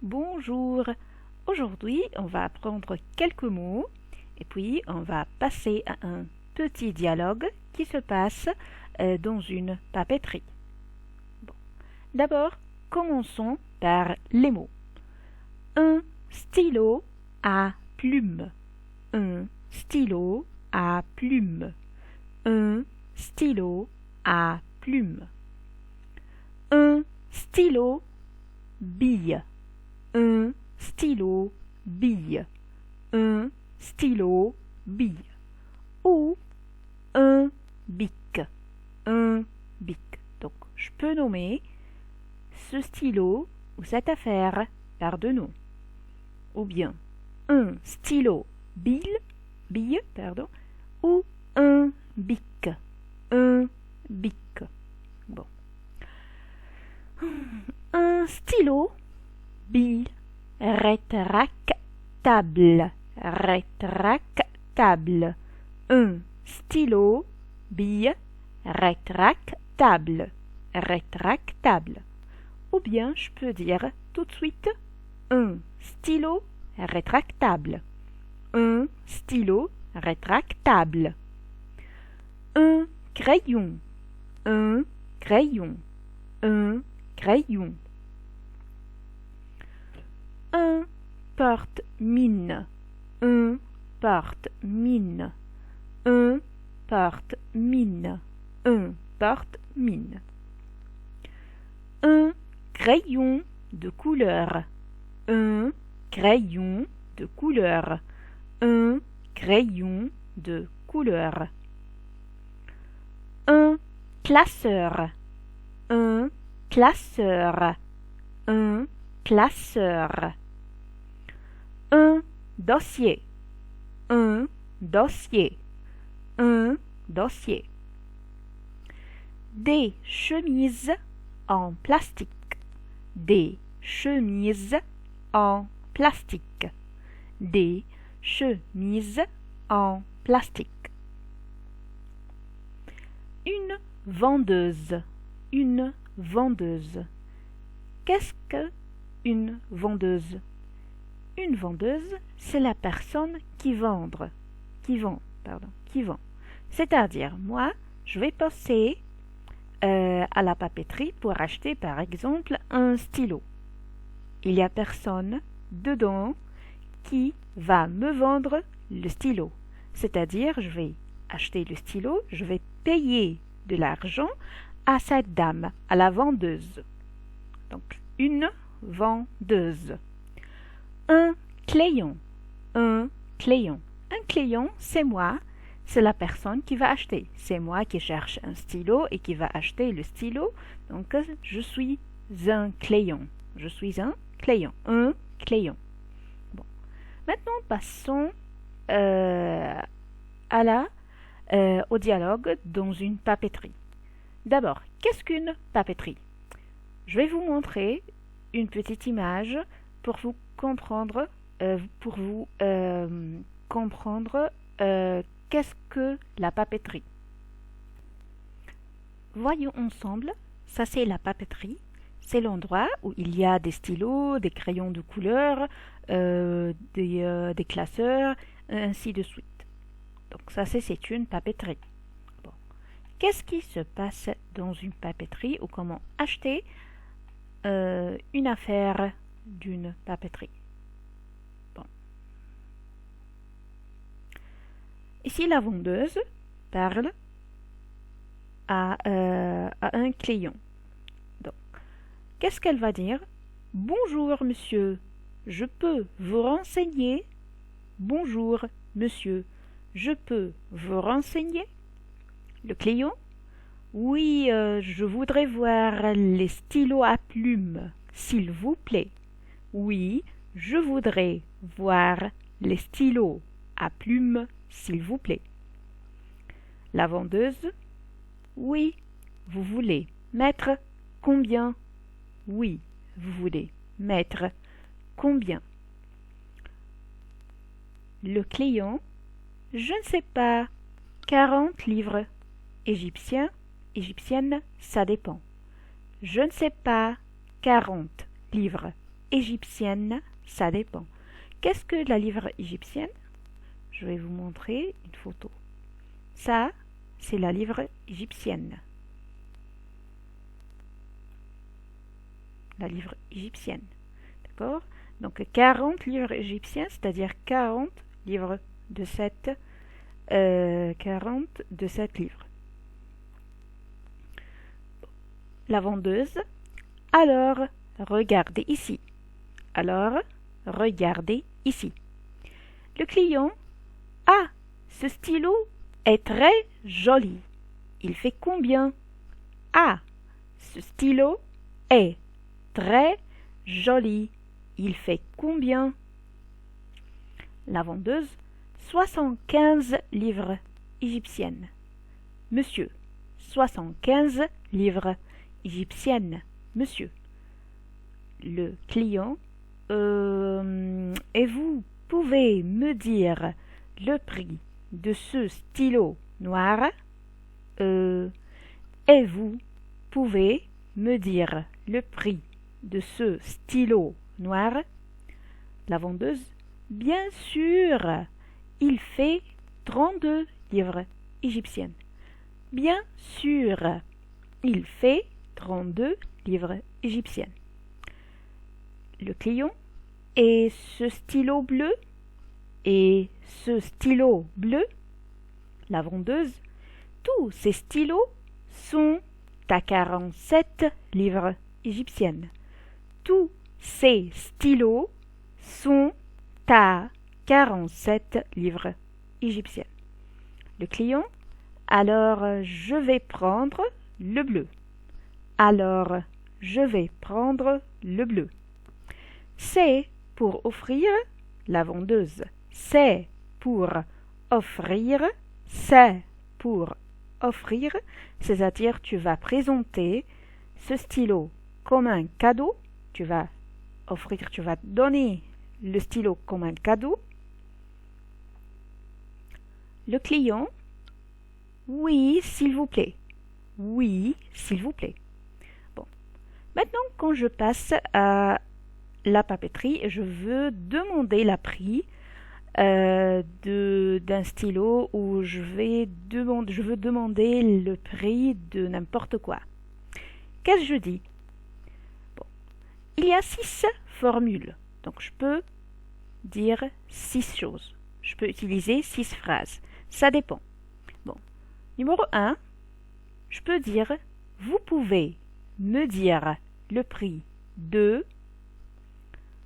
Bonjour. Aujourd'hui, on va apprendre quelques mots et puis on va passer à un petit dialogue qui se passe dans une papeterie. Bon. D'abord, commençons par les mots. Un stylo à plume. Un stylo à plume. Un stylo à plume. Un stylo bille. Un stylo bille. Un stylo bille. Ou un bic. Un bic. Donc, je peux nommer ce stylo ou cette affaire par deux noms. Ou bien un stylo bille, ou un bic. Un bic. Bon. Un stylo bille rétractable. Rétractable. Un stylo bille rétractable. Rétractable. Ou bien je peux dire tout de suite un stylo rétractable. Un stylo rétractable. Un crayon. Un crayon. Un crayon. Un porte-mine. Un porte-mine. Un porte-mine. Un porte-mine. Un crayon de couleur. Un crayon de couleur. Un crayon de couleur. Un classeur. Un classeur. Un classeur. Un dossier. Un dossier. Un dossier. Des chemises en plastique. Des chemises en plastique. Des chemises en plastique. Une vendeuse. Une vendeuse. Qu'est-ce que une vendeuse? Une vendeuse, c'est la personne qui vend. C'est-à-dire, moi, je vais passer à la papeterie pour acheter, par exemple, un stylo. Il y a personne dedans qui va me vendre le stylo. C'est-à-dire, je vais acheter le stylo, je vais payer de l'argent à cette dame, à la vendeuse. Donc, une vendeuse. Un crayon. Un crayon. Un crayon, c'est moi, c'est la personne qui va acheter. C'est moi qui cherche un stylo et qui va acheter le stylo. Donc, je suis un crayon. Je suis un crayon. Un crayon. Bon. Maintenant, passons au dialogue dans une papeterie. D'abord, qu'est-ce qu'une papeterie? Je vais vous montrer une petite image pour vous comprendre, qu'est-ce que la papeterie. Voyons ensemble, ça c'est la papeterie. C'est l'endroit où il y a des stylos, des crayons de couleur, des classeurs, ainsi de suite. Donc ça c'est une papeterie. Bon. Qu'est-ce qui se passe dans une papeterie ou comment acheter une affaire d'une papeterie? Bon. Ici, la vendeuse parle à un client. Donc, qu'est-ce qu'elle va dire? Bonjour, monsieur. Je peux vous renseigner? Bonjour, monsieur. Je peux vous renseigner? Le client? Oui, je voudrais voir les stylos à plumes, s'il vous plaît. Oui, je voudrais voir les stylos à plumes, s'il vous plaît. La vendeuse? Oui, vous voulez mettre combien? Oui, vous voulez mettre combien? Le client? Je ne sais pas. 40 livres. Égyptienne, ça dépend. Je ne sais pas. 40 livres. égyptienne, ça dépend. Qu'est-ce que la livre égyptienne? Je vais vous montrer une photo. Ça, c'est la livre égyptienne. La livre égyptienne. D'accord? Donc 40 livres égyptiens, c'est-à-dire 40 livres de 7 livres. La vendeuse. Alors, regardez ici. Alors, regardez ici. Le client. Ah, ce stylo est très joli. Il fait combien? Ah, ce stylo est très joli. Il fait combien? La vendeuse. 75 livres égyptiennes. Monsieur. 75 livres égyptiennes. Monsieur. Le client. Et vous pouvez me dire le prix de ce stylo noir? Et vous pouvez me dire le prix de ce stylo noir? La vendeuse. Bien sûr, il fait 32 livres égyptiennes. Bien sûr, il fait 32 livres égyptiennes. Le client. Et ce stylo bleu? Et ce stylo bleu? La vendeuse. Tous ces stylos sont à 47 livres égyptiennes. Tous ces stylos sont à 47 livres égyptiennes. Le client. Alors, je vais prendre le bleu. Alors, je vais prendre le bleu. C'est pour offrir. La vendeuse. C'est pour offrir. C'est pour offrir. C'est-à-dire, tu vas présenter ce stylo comme un cadeau. Tu vas offrir, tu vas donner le stylo comme un cadeau. Le client. Oui, s'il vous plaît. Oui, s'il vous plaît. Bon. Maintenant, quand je passe à la papeterie, je veux demander le prix d'un stylo ou je veux demander le prix de n'importe quoi. Qu'est-ce que je dis? Bon. Il y a 6 formules. Donc, je peux dire 6 choses. Je peux utiliser 6 phrases. Ça dépend. Bon. Numéro 1, je peux dire « Vous pouvez me dire le prix de… »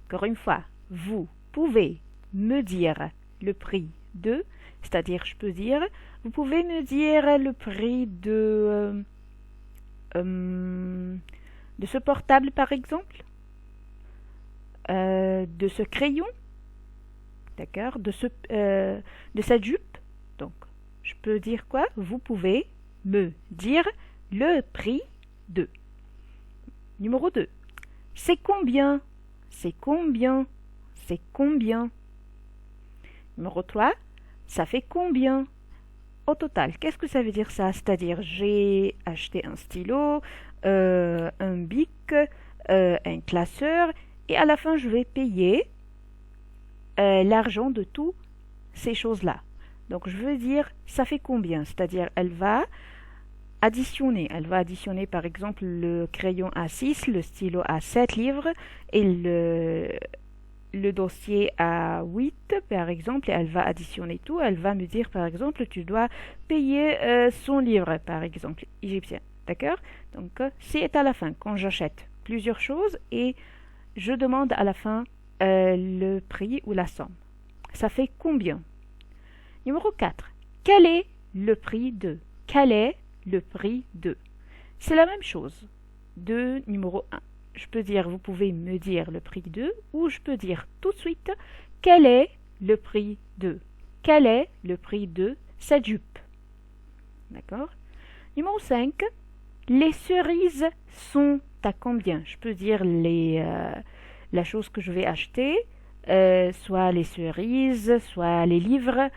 Encore une fois, « Vous pouvez me dire le prix de… » C'est-à-dire, je peux dire « Vous pouvez me dire le prix de ce portable, par exemple, de ce crayon, d'accord, de cette jupe. » Donc, je peux dire quoi? Vous pouvez me dire le prix de. Numéro 2. C'est combien? C'est combien? C'est combien? Numéro 3. Ça fait combien? Au total, qu'est-ce que ça veut dire ça? C'est-à-dire, j'ai acheté un stylo, un bic, un classeur, et à la fin, je vais payer l'argent de toutes ces choses-là. Donc, je veux dire, ça fait combien? C'est-à-dire, elle va additionner. Elle va additionner, par exemple, le crayon à 6, le stylo à 7 livres et le dossier à 8, par exemple, et elle va additionner tout. Elle va me dire, par exemple, tu dois payer 100 livres, par exemple, égyptien. D'accord? Donc, c'est à la fin, quand j'achète plusieurs choses et je demande à la fin le prix ou la somme. Ça fait combien? Numéro 4. Quel est le prix de? Quel est le prix de? C'est la même chose. De numéro 1. Je peux dire, vous pouvez me dire le prix de, ou je peux dire tout de suite, quel est le prix de? Quel est le prix de cette jupe? D'accord? Numéro 5. Les cerises sont à combien? Je peux dire la chose que je vais acheter, soit les cerises, soit les livres,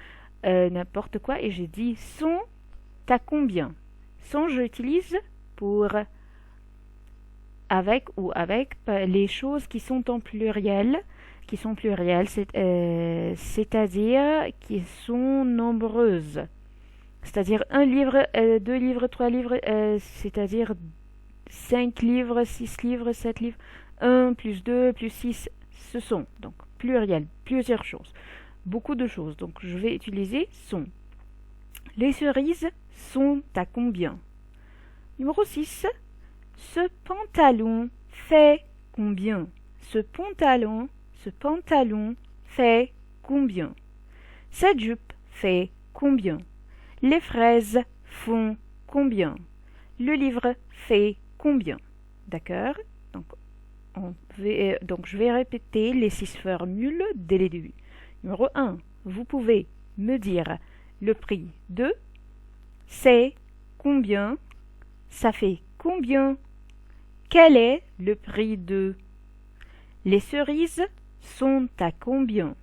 n'importe quoi, et j'ai dit sont à combien? Sont, j'utilise pour avec ou avec les choses qui sont en pluriel, c'est-à-dire qui sont nombreuses. C'est-à-dire un livre, deux livres, trois livres, c'est-à-dire 5 livres, 6 livres, 7 livres, 1 plus 2 plus 6, ce sont donc pluriel, plusieurs choses, beaucoup de choses. Donc je vais utiliser sont. Les cerises sont à combien? Numéro 6. Ce pantalon fait combien? Ce pantalon fait combien? Cette jupe fait combien? Les fraises font combien? Le livre fait combien? D'accord? Donc je vais répéter les 6 formules dès le début. Numéro 1. Vous pouvez me dire le prix de, c'est combien, ça fait combien, quel est le prix de, les cerises sont à combien,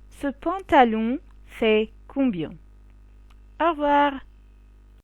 ce pantalon fait combien. Au revoir.